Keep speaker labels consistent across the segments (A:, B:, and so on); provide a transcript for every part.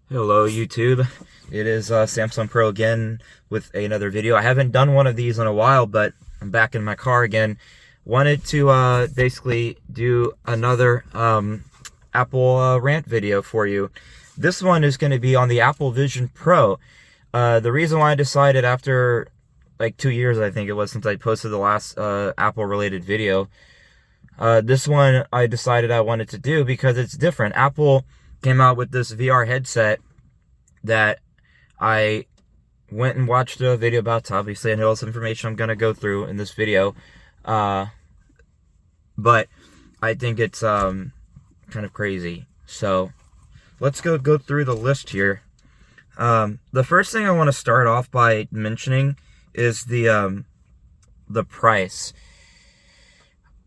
A: Hello YouTube, it is Samsung Pro again with another video. I haven't done one of these in a while, but I'm back in my car again. Wanted to basically do another Apple rant video for you. This one is going to be on the Apple Vision Pro. The reason why I decided after like 2 years, I think it was, since I posted the last Apple related video, this one I decided I wanted to do because it's different. Apple came out with this VR headset that I went and watched a video about. Obviously, I know all this information I'm going to go through in this video. But I think it's kind of crazy. So let's go through the list here. The first thing I want to start off by mentioning is the price.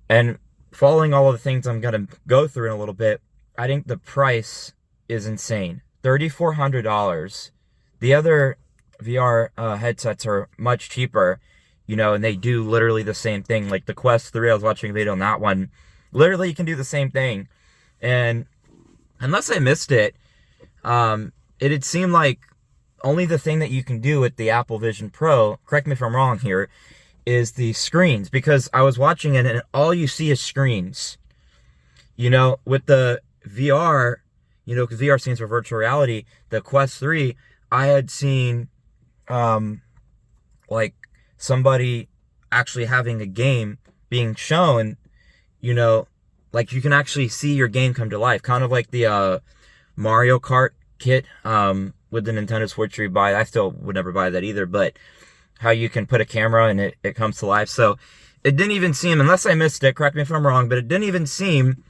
A: And following all of the things I'm going to go through in a little bit, I think the price is insane. $3,400. The other VR headsets are much cheaper, and they do literally the same thing. Like the Quest 3, I was watching a video on that one. Literally, you can do the same thing. And unless I missed it, it'd seem like only the thing that you can do with the Apple Vision Pro, correct me if I'm wrong here, is the screens. Because I was watching it and all you see is screens. With the VR, because VR stands for virtual reality, the Quest 3, I had seen, like, somebody actually having a game being shown, like, you can actually see your game come to life. Kind of like the Mario Kart kit with the Nintendo Switch you buy. I still would never buy that either, but how you can put a camera and it comes to life. So it didn't even seem, unless I missed it, correct me if I'm wrong, but it didn't even seem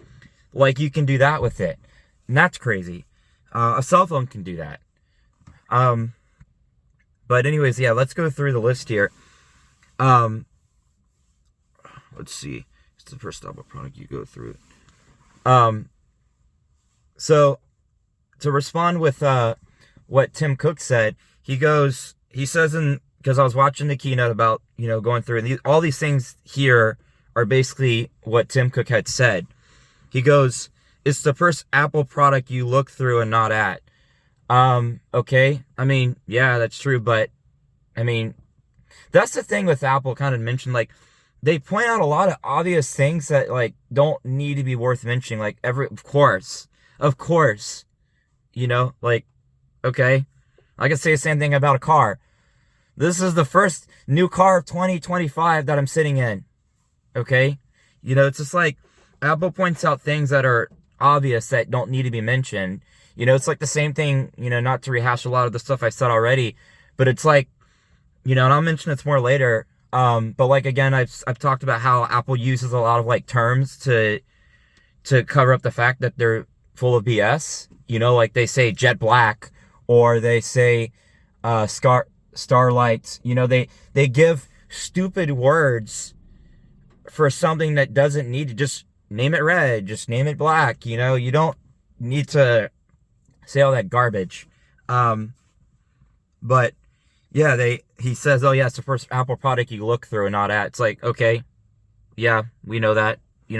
A: like you can do that with it. And that's crazy. A cell phone can do that. But anyways, yeah, let's go through the list here. Let's see. It's the first Apple product you go through it. So to respond with what Tim Cook said, he says because I was watching the keynote about, going through, and all these things here are basically what Tim Cook had said. He goes, "It's the first Apple product you look through and not at." Okay. I mean, yeah, that's true. But I mean, that's the thing with Apple, kind of mentioned, like, they point out a lot of obvious things that, like, don't need to be worth mentioning. Like, of course, like, okay. I can say the same thing about a car. This is the first new car of 2025 that I'm sitting in. Okay. It's just like, Apple points out things that are obvious that don't need to be mentioned. It's like the same thing, not to rehash a lot of the stuff I said already, but it's like, and I'll mention this more later. But like, again, I've talked about how Apple uses a lot of like terms to cover up the fact that they're full of BS. Like they say jet black, or they say starlight. They give stupid words for something that doesn't need to. Just name it red, just name it black. You don't need to say all that garbage. But yeah, he says, oh yeah, it's the first Apple product you look through and not at. It's like, okay, yeah, we know that,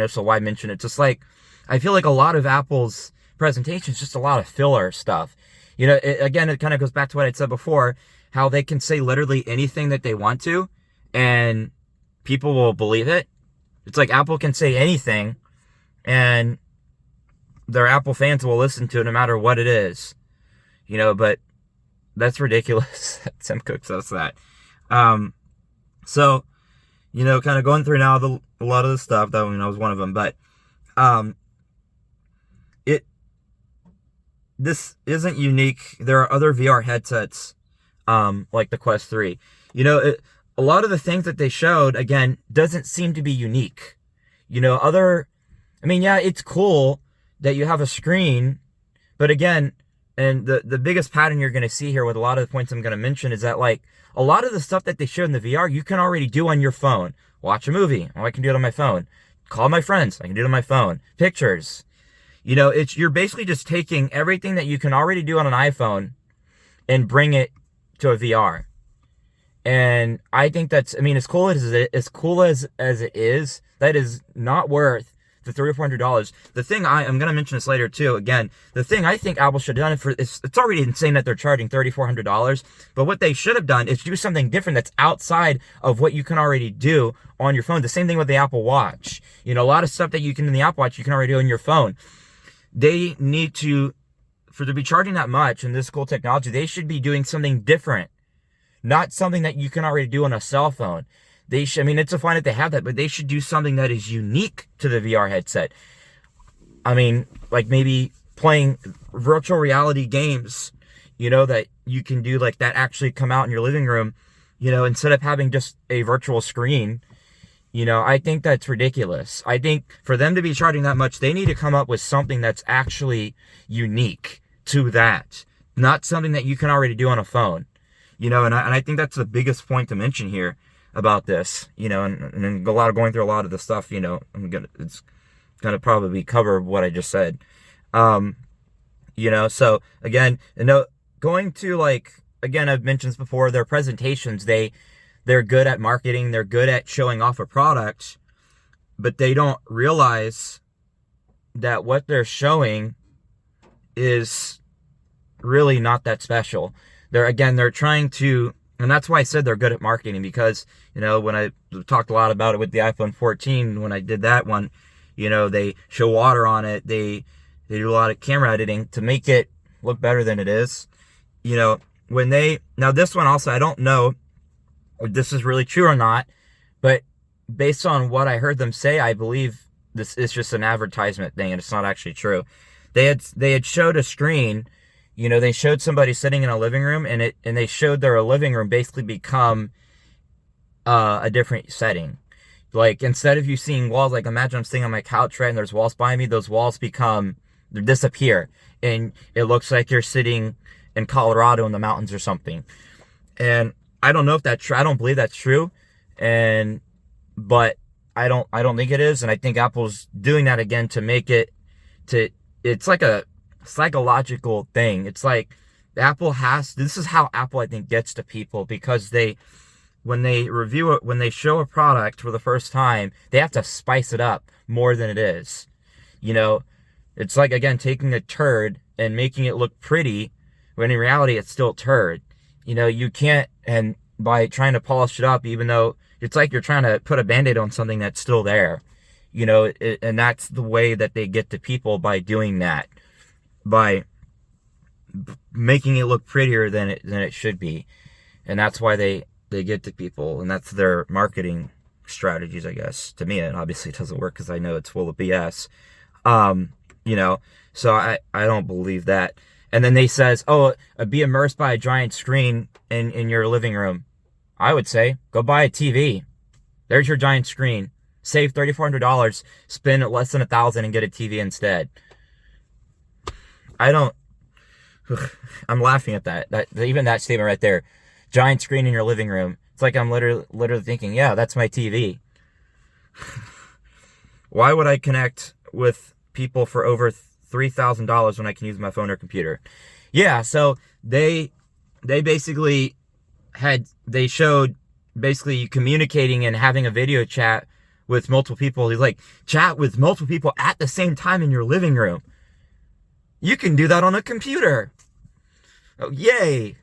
A: so why mention it? Just like, I feel like a lot of Apple's presentation is just a lot of filler stuff. Again, it kind of goes back to what I said before, how they can say literally anything that they want to, and people will believe it. It's like Apple can say anything, and their Apple fans will listen to it no matter what it is. But that's ridiculous. Tim Cook says that. So, kind of going through now a lot of the stuff, that was one of them. But this isn't unique. There are other VR headsets, like the Quest 3. A lot of the things that they showed, again, doesn't seem to be unique. I mean, yeah, it's cool that you have a screen, but again, and the biggest pattern you're going to see here with a lot of the points I'm going to mention is that, like, a lot of the stuff that they showed in the VR, you can already do on your phone. Watch a movie. Oh, I can do it on my phone. Call my friends. I can do it on my phone. Pictures. You're basically just taking everything that you can already do on an iPhone and bring it to a VR. And I think that's, I mean, as cool as it is, that is not worth the $300 or $400. The thing I'm going to mention this later too. Again, the thing I think Apple should have done it's already insane that they're charging $300-$400. But what they should have done is do something different that's outside of what you can already do on your phone. The same thing with the Apple Watch. You know, a lot of stuff that you can in the Apple Watch, you can already do on your phone. They need to be charging that much and this cool technology, they should be doing something different. Not something that you can already do on a cell phone. They should, I mean, it's fine that they have that, but they should do something that is unique to the VR headset. I mean, like maybe playing virtual reality games, you know, that you can do like that actually come out in your living room, you know, instead of having just a virtual screen. You know, I think that's ridiculous. I think for them to be charging that much, they need to come up with something that's actually unique to that. Not something that you can already do on a phone. You know, and I think that's the biggest point to mention here about this, you know, and going through a lot of the stuff, you know, it's gonna probably cover what I just said. You know, so again, you know, going to like, again, I've mentioned this before, their presentations, they're good at marketing, they're good at showing off a product, but they don't realize that what they're showing is really not that special. They're trying to, and that's why I said they're good at marketing, because, you know, when I talked a lot about it with the iPhone 14, when I did that one, you know, they show water on it. They do a lot of camera editing to make it look better than it is. You know, now this one also, I don't know if this is really true or not, but based on what I heard them say, I believe this is just an advertisement thing and it's not actually true. They had showed a screen. You know, they showed somebody sitting in a living room, and they showed their living room basically become a different setting. Like, instead of you seeing walls, like imagine I'm sitting on my couch, right, and there's walls behind me, those walls they disappear, and it looks like you're sitting in Colorado in the mountains or something. And I don't know if that's true. I don't believe that's true, but I don't think it is, and I think Apple's doing that again to make it it's like a psychological thing. It's like this is how Apple, I think, gets to people, because when they review it, when they show a product for the first time, they have to spice it up more than it is. You know, it's like, again, taking a turd and making it look pretty when in reality it's still a turd. You know, you can't, and by trying to polish it up, even though it's like you're trying to put a Band-Aid on something that's still there. You know, and that's the way that they get to people, by doing that. By making it look prettier than it should be. And that's why they get to people, and that's their marketing strategies, I guess. To me, it obviously doesn't work, because I know it's full of BS. You know, so I don't believe that. And then they says, be immersed by a giant screen in your living room. I would say, go buy a TV. There's your giant screen. Save $3,400, spend less than $1,000 and get a TV instead. I'm laughing at that even that statement right there. Giant screen in your living room. It's like I'm literally thinking, yeah, that's my TV. Why would I connect with people for over $3,000 when I can use my phone or computer? Yeah, so they basically showed basically you communicating and having a video chat with multiple people. He's like, chat with multiple people at the same time in your living room. You can do that on a computer. Oh, yay.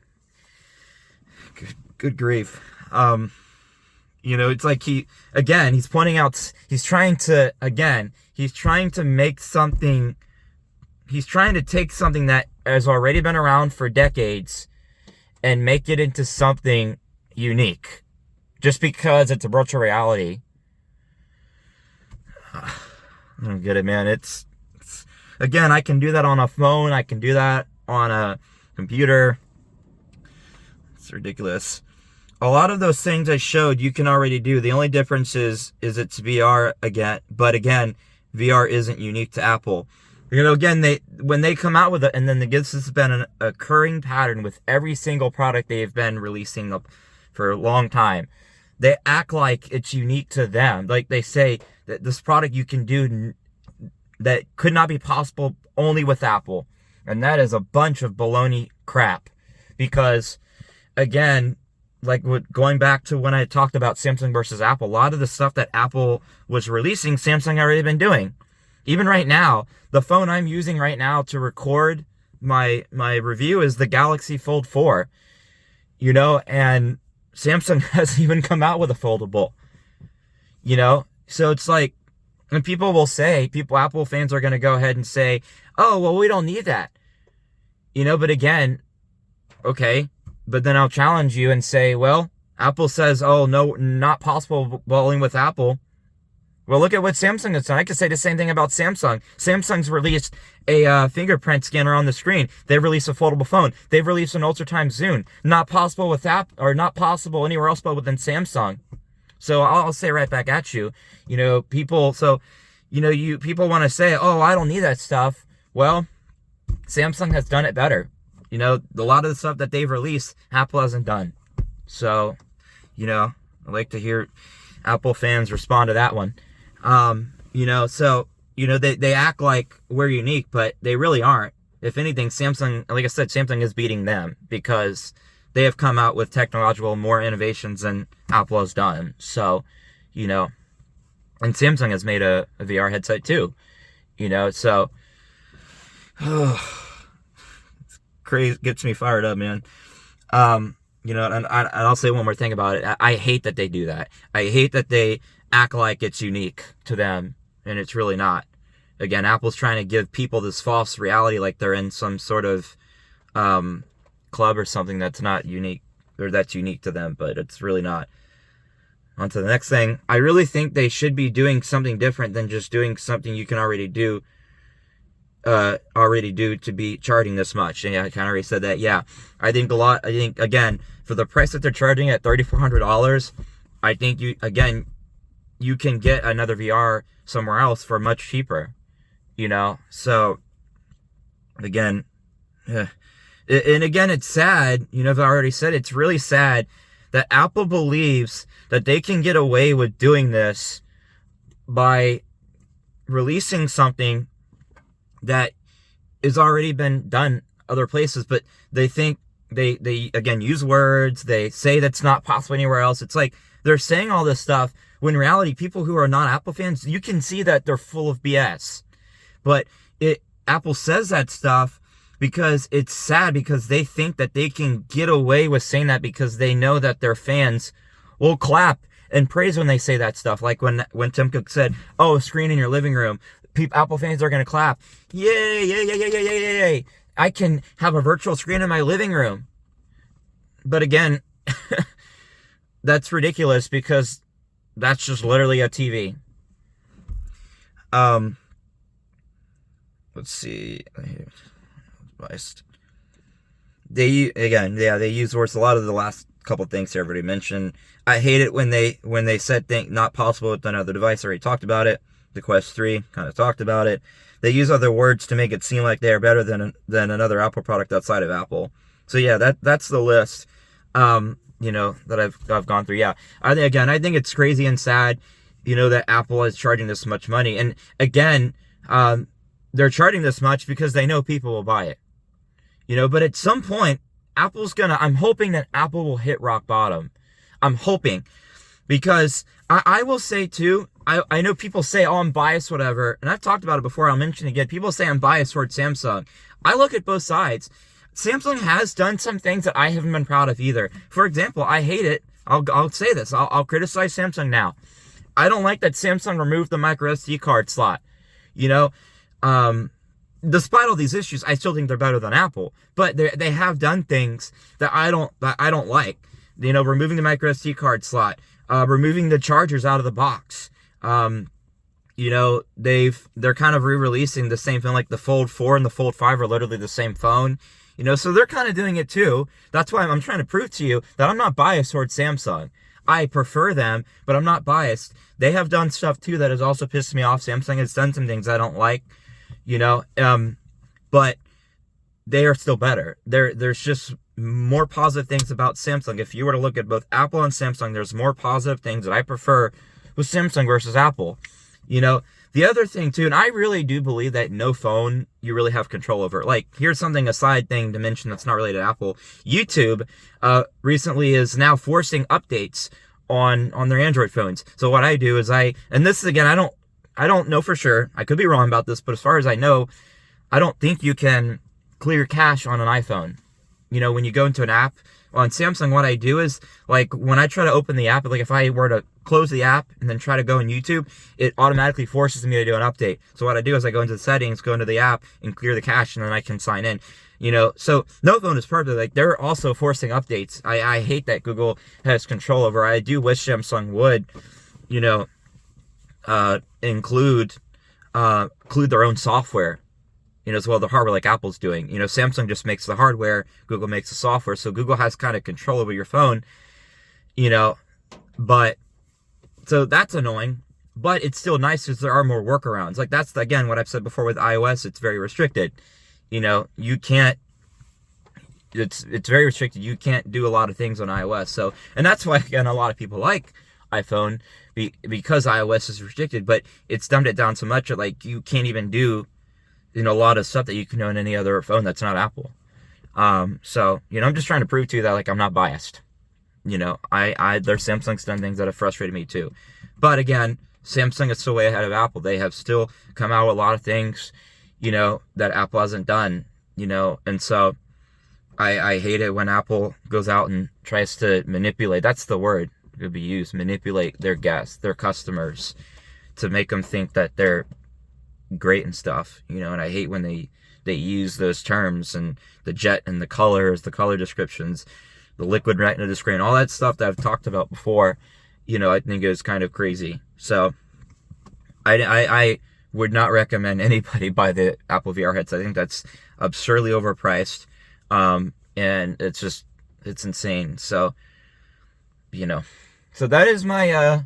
A: Good grief. You know, it's like he's pointing out, he's trying to make something, he's trying to take something that has already been around for decades and make it into something unique. Just because it's a virtual reality. I don't get it, man. Again, I can do that on a phone. I can do that on a computer. It's ridiculous. A lot of those things I showed, you can already do. The only difference is it's VR again. But again, VR isn't unique to Apple. You know, again, when they come out with it, and then this has been an occurring pattern with every single product they've been releasing for a long time. They act like it's unique to them. Like they say that this product you can do that could not be possible only with Apple. And that is a bunch of baloney crap. Because, again, like going back to when I talked about Samsung versus Apple, a lot of the stuff that Apple was releasing, Samsung already been doing. Even right now, the phone I'm using right now to record my review is the Galaxy Fold 4, and Samsung hasn't even come out with a foldable, So it's like, and Apple fans are going to go ahead and say, oh, well, we don't need that. But again, okay, but then I'll challenge you and say, well, Apple says, oh, no, not possible bowling with Apple. Well, look at what Samsung has done. I could say the same thing about Samsung. Samsung's released a fingerprint scanner on the screen. They've released a foldable phone. They've released an ultra time zoom. Not possible with not possible anywhere else but within Samsung. So I'll say right back at you. People want to say, oh, I don't need that stuff. Well, Samsung has done it better. A lot of the stuff that they've released, Apple hasn't done. So, I'd like to hear Apple fans respond to that one. They act like we're unique, but they really aren't. If anything, Samsung, like I said, Samsung is beating them because they have come out with technological more innovations than Apple has done. So, and Samsung has made a VR headset too, so it's crazy, gets me fired up, man. And I'll say one more thing about it. I hate that they do that. I hate that they act like it's unique to them, and it's really not. Again, Apple's trying to give people this false reality like they're in some sort of club or something that's not unique, or that's unique to them, but it's really not. On to the next thing. I really think they should be doing something different than just doing something you can already do to be charging this much. And yeah, I kind of already said that. Yeah, I think again, for the price that they're charging at $3,400, I think you can get another VR somewhere else for much cheaper, so again, and again, it's sad, as I already said, it's really sad that Apple believes that they can get away with doing this by releasing something that has already been done other places, but they think they again use words, they say that's not possible anywhere else. It's like they're saying all this stuff when in reality, people who are not Apple fans, you can see that they're full of BS. But Apple says that stuff because it's sad, because they think that they can get away with saying that because they know that their fans will clap and praise when they say that stuff. Like when Tim Cook said, oh, a screen in your living room, Apple fans are going to clap. Yay, yay, yay, yay, yay, yay, yay. I can have a virtual screen in my living room. But again, that's ridiculous because that's just literally a TV. Let's see. They use words. A lot of the last couple things here everybody mentioned. I hate it when they said not possible with another device. I already talked about it. The Quest 3 kind of talked about it. They use other words to make it seem like they are better than another Apple product outside of Apple. So yeah, that's the list. That I've gone through. Yeah, I think it's crazy and sad, that Apple is charging this much money. And again, they're charging this much because they know people will buy it. But at some point, I'm hoping that Apple will hit rock bottom. I'm hoping, because I will say too, I know people say, oh, I'm biased, whatever, and I've talked about it before, I'll mention it again. People say I'm biased towards Samsung. I look at both sides. Samsung has done some things that I haven't been proud of either. For example, I hate it. I'll say this. I'll criticize Samsung now. I don't like that Samsung removed the micro SD card slot. Despite all these issues, I still think they're better than Apple. But they have done things that I don't like. Removing the micro SD card slot, removing the chargers out of the box. They're kind of re-releasing the same thing, like the Fold 4 and the Fold 5 are literally the same phone. So they're kind of doing it too. That's why I'm trying to prove to you that I'm not biased towards Samsung. I prefer them, but I'm not biased. They have done stuff too that has also pissed me off. Samsung has done some things I don't like, but they are still better. There's just more positive things about Samsung. If you were to look at both Apple and Samsung, there's more positive things that I prefer with Samsung versus Apple. The other thing too, and I really do believe that no phone you really have control over. Like, here's something, a side thing to mention that's not related to Apple. YouTube recently is now forcing updates on their Android phones. So what I do is and this is, again, I don't know for sure. I could be wrong about this, but as far as I know, I don't think you can clear cache on an iPhone. You know, when you go into an app on Samsung, what I do is, like, when I try to open the app, like if I were to close the app and then try to go in YouTube, it automatically forces me to do an update. So what I do is I go into the settings, go into the app, and clear the cache, and then I can sign in. You know, so no phone is perfect. Like, they're also forcing updates. I hate that Google has control over. I do wish Samsung would, you know, include their own software, you know, as well, the hardware, like Apple's doing. You know, Samsung just makes the hardware, Google makes the software, so Google has kind of control over your phone, you know, but, so that's annoying, but it's still nice because there are more workarounds. Like, that's, again, what I've said before with iOS, it's very restricted. You know, you can't, it's very restricted. You can't do a lot of things on iOS, so, and that's why, again, a lot of people like iPhone, because iOS is restricted, but it's dumbed it down so much that, like, you can't even do, you know, a lot of stuff that you can do on any other phone that's not Apple. So, you know, I'm just trying to prove to you that, like, I'm not biased. You know, there's Samsung's done things that have frustrated me too. But again, Samsung is still way ahead of Apple. They have still come out with a lot of things, you know, that Apple hasn't done, you know, and so I hate it when Apple goes out and tries to manipulate, that's the word that would be used, manipulate their guests, their customers, to make them think that they're great and stuff, you know, and I hate when they use those terms, and the jet and the colors, the color descriptions, the liquid retina display, and all that stuff that I've talked about before, you know, I think is kind of crazy. So I would not recommend anybody buy the Apple VR headset. I think that's absurdly overpriced, and it's insane. So, you know, so that is my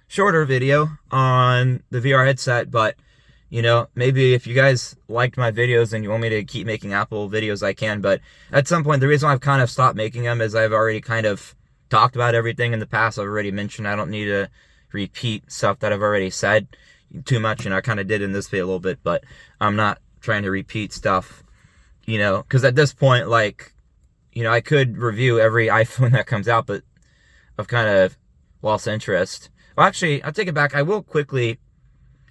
A: shorter video on the VR headset, but you know, maybe if you guys liked my videos and you want me to keep making Apple videos, I can. But at some point, the reason I've kind of stopped making them is I've already kind of talked about everything in the past. I've already mentioned. I don't need to repeat stuff that I've already said too much. You know, I kind of did in this video a little bit, but I'm not trying to repeat stuff, you know, because at this point, like, you know, I could review every iPhone that comes out, but I've kind of lost interest. Well, actually, I'll take it back. I will quickly...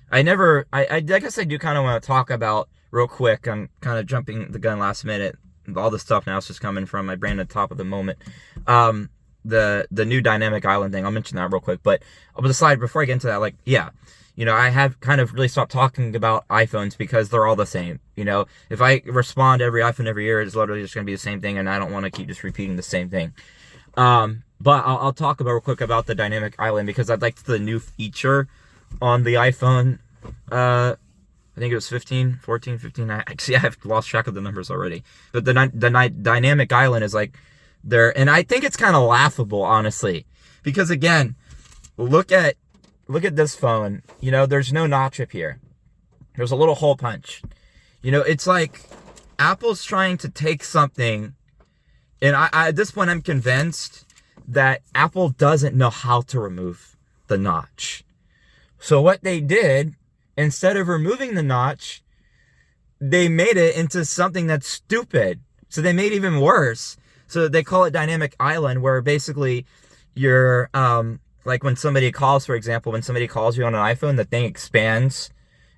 A: I guess I do kind of want to talk about, real quick, I'm kind of jumping the gun last minute, all this stuff now is just coming from my brain at the top of the moment, the new dynamic island thing, I'll mention that real quick, but I'll decide before I get into that, like, yeah, you know, I have kind of really stopped talking about iPhones because they're all the same, you know, if I respond to every iPhone every year, it's literally just going to be the same thing, and I don't want to keep just repeating the same thing, but I'll talk about real quick about the dynamic island, because I'd like the new feature on the iPhone, I think it was 15, 14, 15, I've lost track of the numbers already, but the dynamic island is like there, and I think it's kind of laughable, honestly, because again, look at this phone, you know, there's no notch up here, there's a little hole punch, you know, it's like Apple's trying to take something, and I at this point I'm convinced that Apple doesn't know how to remove the notch. So what they did, instead of removing the notch, they made it into something that's stupid. So they made it even worse. So they call it dynamic island, where basically you're, like when somebody calls, for example, when somebody calls you on an iPhone, the thing expands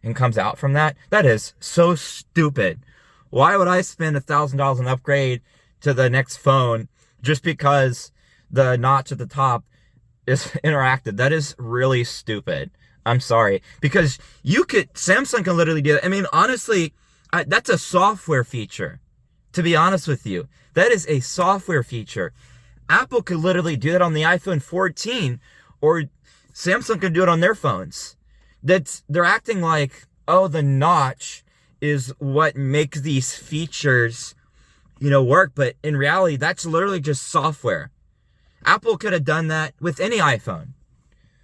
A: and comes out from that. That is so stupid. Why would I spend $1,000 on upgrade to the next phone just because the notch at the top is interactive? That is really stupid. I'm sorry, because Samsung can literally do that. I mean, honestly, that's a software feature, to be honest with you. That is a software feature. Apple could literally do that on the iPhone 14, or Samsung could do it on their phones. They're acting like, oh, the notch is what makes these features, you know, work. But in reality, that's literally just software. Apple could have done that with any iPhone.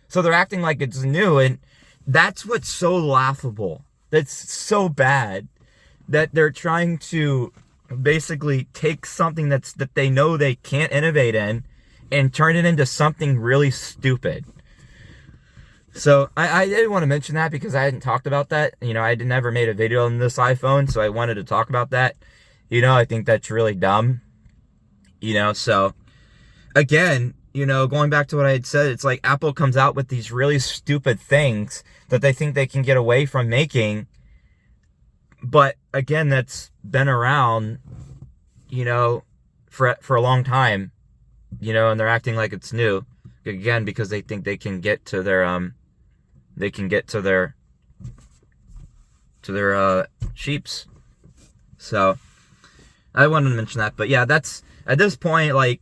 A: So they're acting like it's new, and that's what's so laughable. That's so bad that they're trying to basically take something that they know they can't innovate in and turn it into something really stupid. So I did want to mention that because I hadn't talked about that. You know, I never made a video on this iPhone, so I wanted to talk about that. You know, I think that's really dumb. You know, so again, going back to what I had said, it's like Apple comes out with these really stupid things that they think they can get away from making. But again, that's been around, for a long time, and they're acting like it's new. Again, because they think they can get to their sheeps. So I wanted to mention that. But yeah, that's at this point, like,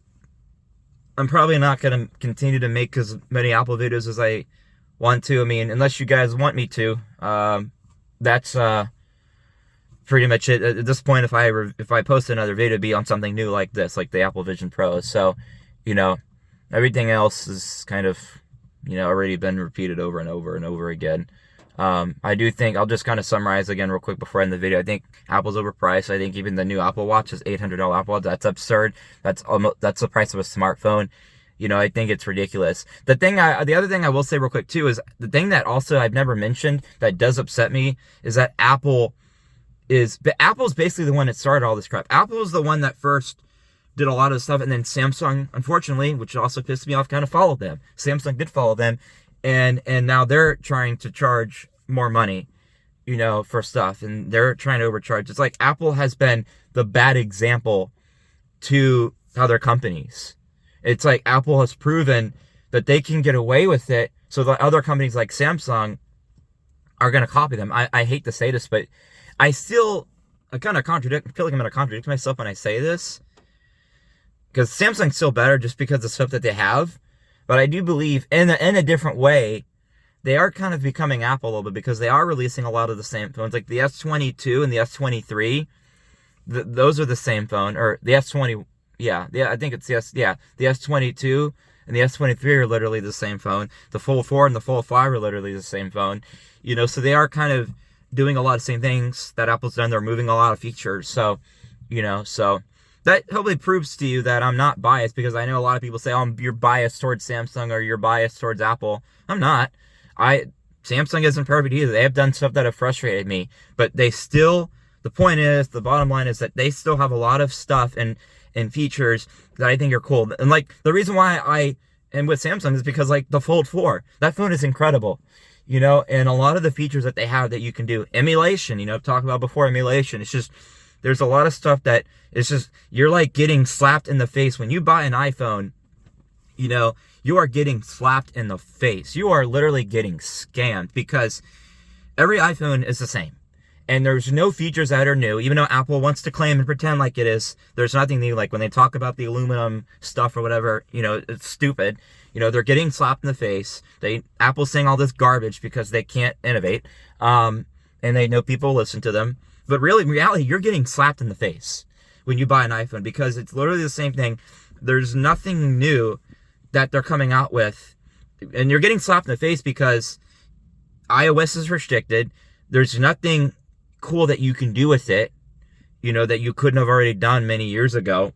A: I'm probably not going to continue to make as many Apple videos as I want to. I mean, unless you guys want me to. That's pretty much it. At this point, if I post another video, it'd be on something new like this, like the Apple Vision Pro. So, everything else is kind of, already been repeated over and over and over again. I do think, I'll just kind of summarize again real quick before I end the video. I think Apple's overpriced. I think even the new Apple Watch is $800 Apple Watch. That's absurd. That's the price of a smartphone. I think it's ridiculous. The other thing I will say real quick too is the thing that also I've never mentioned that does upset me is that Apple's basically the one that started all this crap. Apple's the one that first did a lot of stuff, and then Samsung, unfortunately, which also pissed me off, kind of followed them. Samsung did follow them. And now they're trying to charge more money, for stuff, and they're trying to overcharge. It's like Apple has been the bad example to other companies. It's like Apple has proven that they can get away with it, so that other companies like Samsung are going to copy them. I hate to say this, but I feel like I'm going to contradict myself when I say this, because Samsung's still better just because of the stuff that they have. But I do believe, in a different way, they are kind of becoming Apple a little bit, because they are releasing a lot of the same phones. Like the S22 and the S23, those are the same phone. Or the S20, I think it's the S22 and the S23 are literally the same phone. The Fold 4 and the Fold 5 are literally the same phone. So they are kind of doing a lot of the same things that Apple's done. They're moving a lot of features. So, that hopefully proves to you that I'm not biased, because I know a lot of people say, oh, you're biased towards Samsung or you're biased towards Apple. I'm not. Samsung isn't perfect either. They have done stuff that have frustrated me, but the bottom line is that they still have a lot of stuff and features that I think are cool. And like, the reason why I am with Samsung is because, like, the Fold 4, that phone is incredible. And a lot of the features that they have that you can do, emulation, I've talked about before, emulation. It's just, there's a lot of stuff that it's just, you're like getting slapped in the face. When you buy an iPhone, you are getting slapped in the face. You are literally getting scammed, because every iPhone is the same. And there's no features that are new, even though Apple wants to claim and pretend like it is. There's nothing new. Like when they talk about the aluminum stuff or whatever, it's stupid. They're getting slapped in the face. Apple's saying all this garbage because they can't innovate. And they know people listen to them. But really, in reality, you're getting slapped in the face when you buy an iPhone, because it's literally the same thing. There's nothing new that they're coming out with. And you're getting slapped in the face because iOS is restricted. There's nothing cool that you can do with it, that you couldn't have already done many years ago.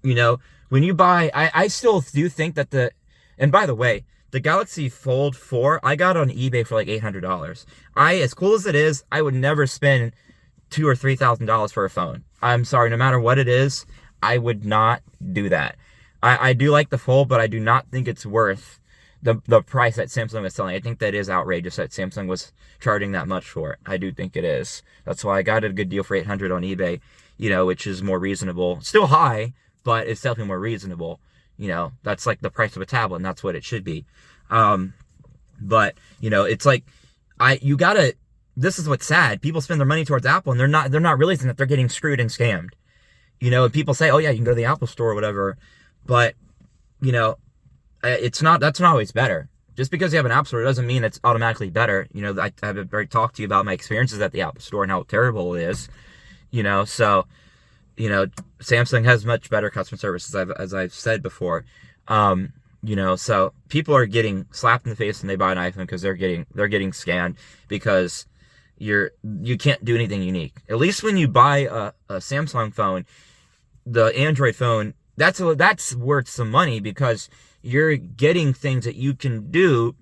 A: When you buy, I still do think that and by the way, the Galaxy Fold 4, I got on eBay for like $800. As cool as it is, I would never spend $2,000 or $3,000 for a phone. I'm sorry, no matter what it is, I would not do that. I do like the Fold, but I do not think it's worth the price that Samsung was selling. I think that is outrageous that Samsung was charging that much for it. I do think it is. That's why I got a good deal for $800 on eBay, which is more reasonable. Still high, but it's definitely more reasonable. That's like the price of a tablet, and that's what it should be. But it's like, this is what's sad. People spend their money towards Apple, and they're not realizing that they're getting screwed and scammed. And people say, oh yeah, you can go to the Apple store or whatever. But, that's not always better. Just because you have an App Store doesn't mean it's automatically better. I have already talked to you about my experiences at the Apple Store and how terrible it is. So, Samsung has much better customer service, as I've said before. So people are getting slapped in the face when they buy an iPhone because they're getting scammed, because you can't do anything unique. At least when you buy a Samsung phone, the Android phone, that's worth some money, because you're getting things that you can do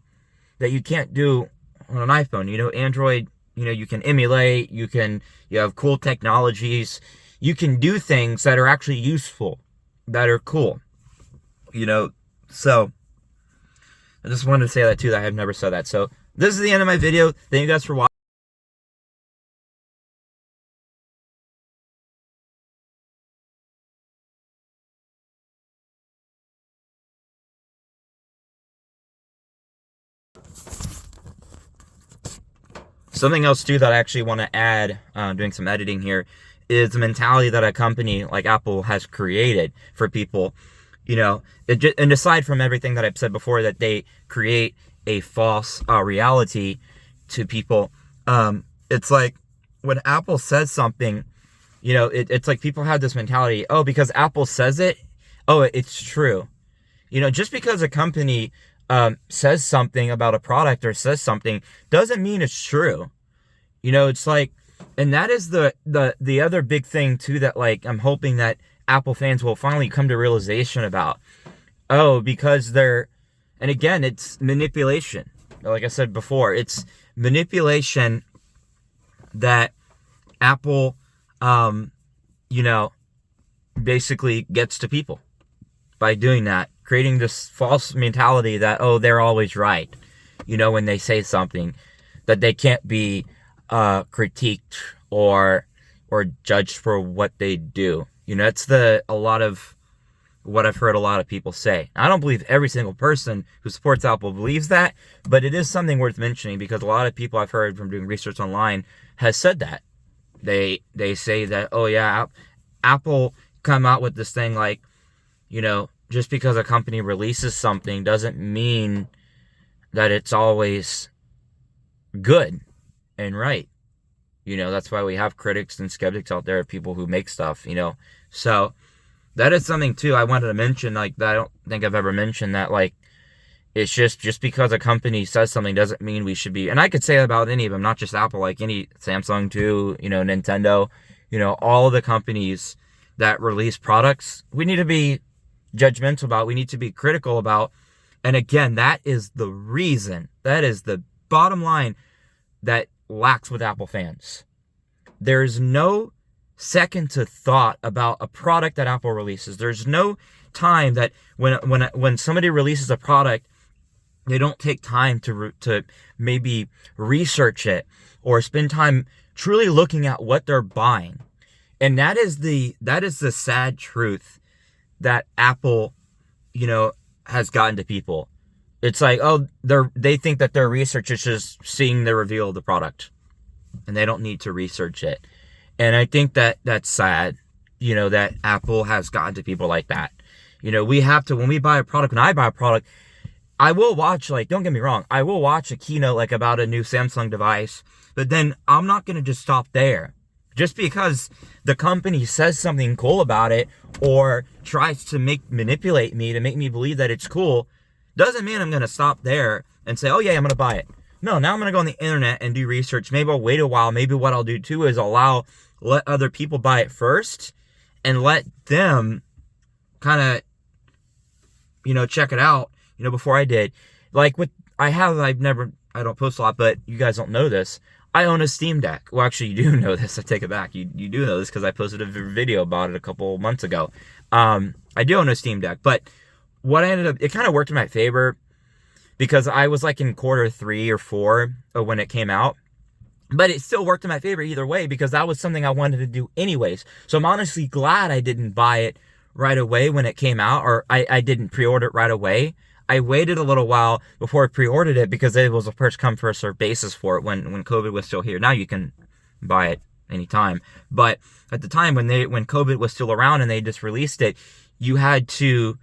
A: that you can't do on an iPhone. Android, you can emulate, you have cool technologies, you can do things that are actually useful, that are cool. So I just wanted to say that too, that I have never said that. So this is the end of my video. Thank you guys for watching. Something else too that I actually want to add, doing some editing here, is the mentality that a company like Apple has created for people. You know, and aside from everything that I've said before, that they create a false reality to people. It's like when Apple says something, you know, it's like people have this mentality, oh, because Apple says it, oh, it's true. You know, just because a company says something about a product or says something doesn't mean it's true. You know, it's like, and that is the other big thing too, that like I'm hoping that Apple fans will finally come to realization about. Oh, because they're, and again, it's manipulation. Like I said before, it's manipulation that Apple, you know, basically gets to people by doing that, creating this false mentality that, oh, they're always right. You know, when they say something, that they can't be critiqued or judged for what they do. You know, it's a lot of what I've heard a lot of people say. I don't believe every single person who supports Apple believes that, but it is something worth mentioning because a lot of people I've heard from doing research online has said that. They say that, oh yeah, Apple come out with this thing like, you know, just because a company releases something doesn't mean that it's always good and right. You know, that's why we have critics and skeptics out there, people who make stuff, you know. So that is something too I wanted to mention, like, that I don't think I've ever mentioned, that like, it's just because a company says something doesn't mean we should be, and I could say that about any of them, not just Apple, like any Samsung too, you know, Nintendo, you know, all of the companies that release products, we need to be judgmental about, we need to be critical about. And again, that is the reason, that is the bottom line that lacks with Apple fans. There's no second to thought about a product that Apple releases. There's no time that when somebody releases a product, they don't take time to maybe research it or spend time truly looking at what they're buying. And that is the sad truth that Apple, you know, has gotten to people. It's like, oh, they think that their research is just seeing the reveal of the product, and they don't need to research it. And I think that that's sad, you know, that Apple has gotten to people like that. You know, we have to, when we buy a product, when I buy a product, I will watch, like, don't get me wrong, I will watch a keynote like about a new Samsung device, but then I'm not going to just stop there. Just because the company says something cool about it or tries to manipulate me to make me believe that it's cool, doesn't mean I'm going to stop there and say, oh yeah, I'm going to buy it. No, now I'm going to go on the internet and do research. Maybe I'll wait a while. Maybe what I'll do too is let other people buy it first and let them kind of, you know, check it out, you know, before I did. Like I don't post a lot, but you guys don't know this. I own a Steam Deck. Well, actually, you do know this. I take it back. You do know this because I posted a video about it a couple months ago. I do own a Steam Deck, but what I ended up, it kind of worked in my favor because I was like in quarter 3 or 4 when it came out. But it still worked in my favor either way because that was something I wanted to do anyways. So I'm honestly glad I didn't buy it right away when it came out, or I didn't pre-order it right away. I waited a little while before I pre-ordered it because it was a first come first serve basis for it when COVID was still here. Now you can buy it anytime, but at the time when COVID was still around and they just released it, you had to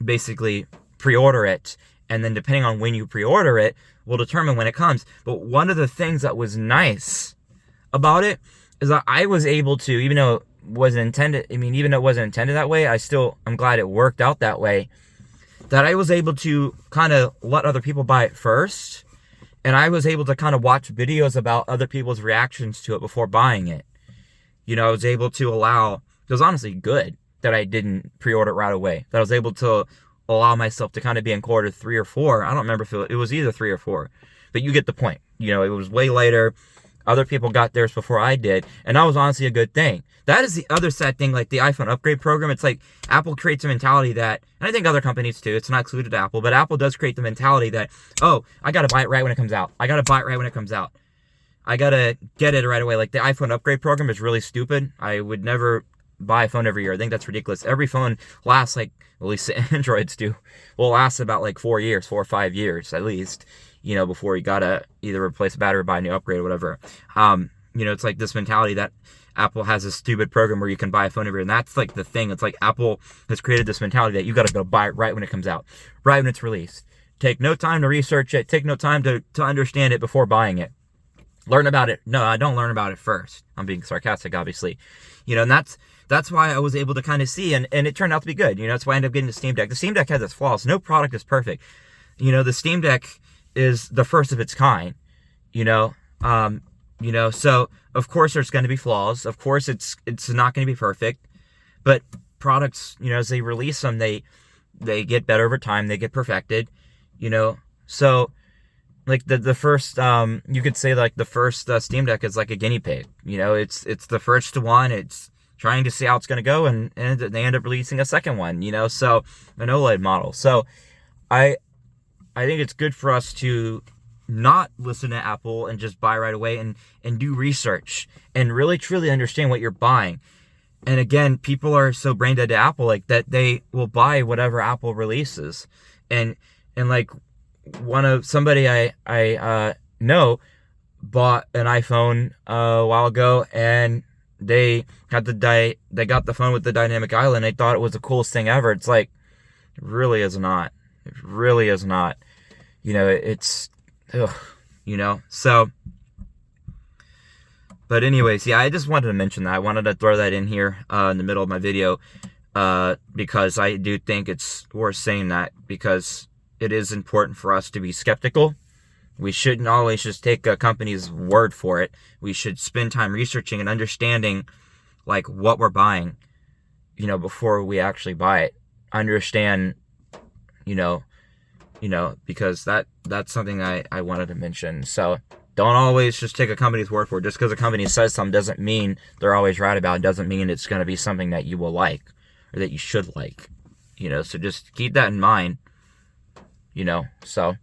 A: basically pre-order it, and then depending on when you pre-order it will determine when it comes. But one of the things that was nice about it is that I was able to, even though it wasn't intended that way, I'm glad it worked out that way, that I was able to kind of let other people buy it first, and I was able to kind of watch videos about other people's reactions to it before buying it. You know, I was able to it was honestly good that I didn't pre-order it right away, that I was able to allow myself to kind of be in quarter 3 or 4. I don't remember if it was either 3 or 4, but you get the point. You know, it was way later. Other people got theirs before I did, and that was honestly a good thing. That is the other sad thing, like the iPhone upgrade program. It's like Apple creates a mentality that, and I think other companies too, it's not excluded to Apple, but Apple does create the mentality that, oh, I gotta buy it right when it comes out. I gotta buy it right when it comes out. I gotta get it right away. Like the iPhone upgrade program is really stupid. I would never buy a phone every year. I think that's ridiculous. Every phone lasts like, at least Androids do, will last about like 4 or 5 years at least, before you gotta either replace a battery or buy a new upgrade or whatever. It's like this mentality that Apple has a stupid program where you can buy a phone every year, and that's like the thing. It's like Apple has created this mentality that you gotta go buy it right when it comes out, right when it's released. Take no time to research it. Take no time to understand it before buying it. Learn about it. No, I don't learn about it first. I'm being sarcastic, obviously. And that's why I was able to kind of see, and it turned out to be good. That's why I ended up getting the Steam Deck. The Steam Deck has its flaws. No product is perfect. The Steam Deck is the first of its kind. So of course there's going to be flaws. Of course it's not going to be perfect. But products, as they release them, they get better over time. They get perfected. So like the first, you could say like the first Steam Deck is like a guinea pig. It's the first one. It's trying to see how it's going to go, and they end up releasing a second one, so an OLED model. So I think it's good for us to not listen to Apple and just buy right away, and do research and really truly understand what you're buying. And again, people are so brain dead to Apple, like that they will buy whatever Apple releases. And like somebody I know bought an iPhone a while ago, and they got the phone with the dynamic island. They thought it was the coolest thing ever. It's like, it really is not. It really is not. It's, so. But anyways, yeah, I just wanted to mention that. I wanted to throw that in here in the middle of my video because I do think it's worth saying that, because it is important for us to be skeptical. We shouldn't always just take a company's word for it. We should spend time researching and understanding like what we're buying, before we actually buy it. Understand, because that's something I wanted to mention. So don't always just take a company's word for it. Just because a company says something doesn't mean they're always right about it. Doesn't mean it's going to be something that you will like or that you should like. So just keep that in mind. So